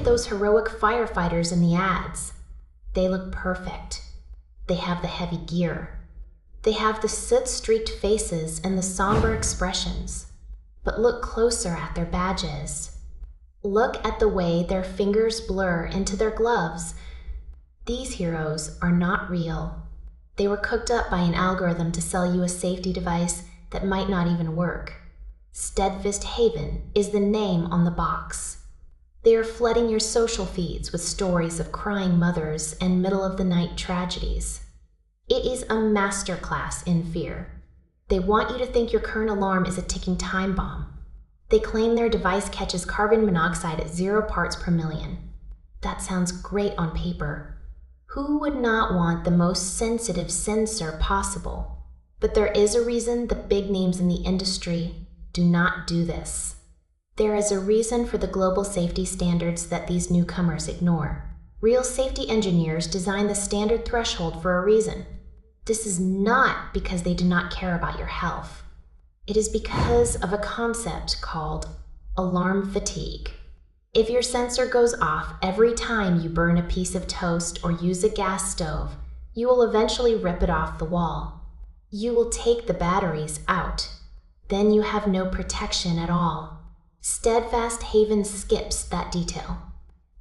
at those heroic firefighters in the ads. They look perfect. They have the heavy gear. They have the soot-streaked faces and the somber expressions. But look closer at their badges. Look at the way their fingers blur into their gloves. These heroes are not real. They were cooked up by an algorithm to sell you a safety device that might not even work. Steadfast Haven is the name on the box. They are flooding your social feeds with stories of crying mothers and middle-of-the-night tragedies. It is a masterclass in fear. They want you to think your current alarm is a ticking time bomb. They claim their device catches carbon monoxide at 0 parts per million. That sounds great on paper. Who would not want the most sensitive sensor possible? But there is a reason the big names in the industry do not do this. There is a reason for the global safety standards that these newcomers ignore. Real safety engineers design the standard threshold for a reason. This is not because they do not care about your health. It is because of a concept called alarm fatigue. If your sensor goes off every time you burn a piece of toast or use a gas stove, you will eventually rip it off the wall. You will take the batteries out. Then you have no protection at all. Steadfast Haven skips that detail.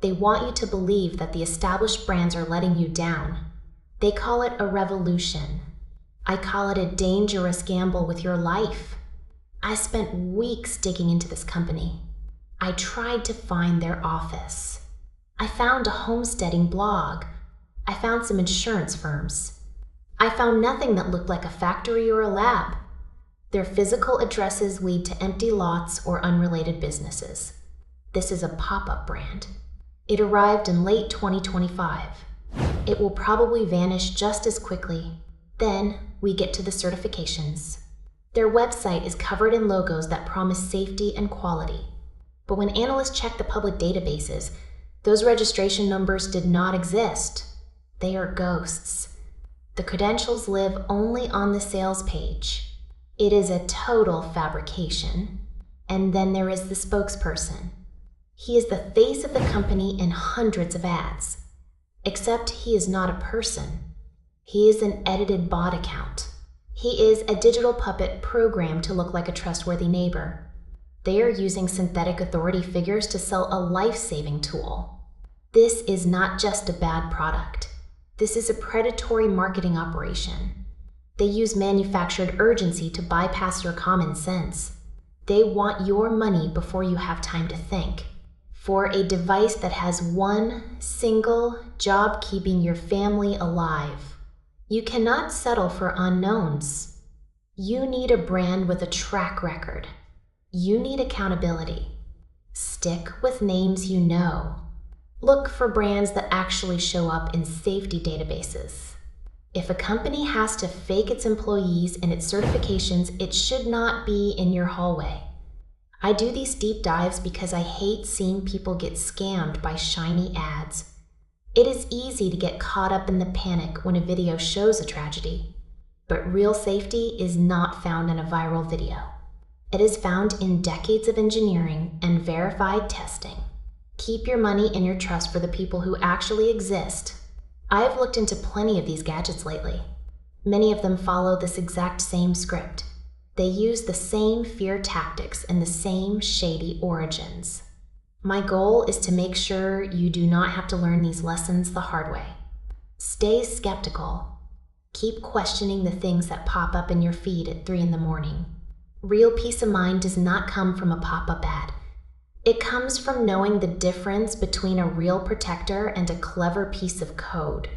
They want you to believe that the established brands are letting you down. They call it a revolution. I call it a dangerous gamble with your life. I spent weeks digging into this company. I tried to find their office. I found a homesteading blog. I found some insurance firms. I found nothing that looked like a factory or a lab. Their physical addresses lead to empty lots or unrelated businesses. This is a pop-up brand. It arrived in late 2025. It will probably vanish just as quickly. Then we get to the certifications. Their website is covered in logos that promise safety and quality. But when analysts check the public databases, those registration numbers did not exist. They are ghosts. The credentials live only on the sales page. It is a total fabrication. And then there is the spokesperson. He is the face of the company in hundreds of ads. Except he is not a person. He is an edited bot account. He is a digital puppet programmed to look like a trustworthy neighbor. They are using synthetic authority figures to sell a life-saving tool. This is not just a bad product. This is a predatory marketing operation. They use manufactured urgency to bypass your common sense. They want your money before you have time to think. For a device that has one single job keeping your family alive. You cannot settle for unknowns. You need a brand with a track record. You need accountability. Stick with names you know. Look for brands that actually show up in safety databases. If a company has to fake its employees and its certifications, it should not be in your hallway. I do these deep dives because I hate seeing people get scammed by shiny ads. It is easy to get caught up in the panic when a video shows a tragedy. But real safety is not found in a viral video. It is found in decades of engineering and verified testing. Keep your money and your trust for the people who actually exist. I have looked into plenty of these gadgets lately. Many of them follow this exact same script. They use the same fear tactics and the same shady origins. My goal is to make sure you do not have to learn these lessons the hard way. Stay skeptical. Keep questioning the things that pop up in your feed at 3 in the morning. Real peace of mind does not come from a pop-up ad. It comes from knowing the difference between a real protector and a clever piece of code.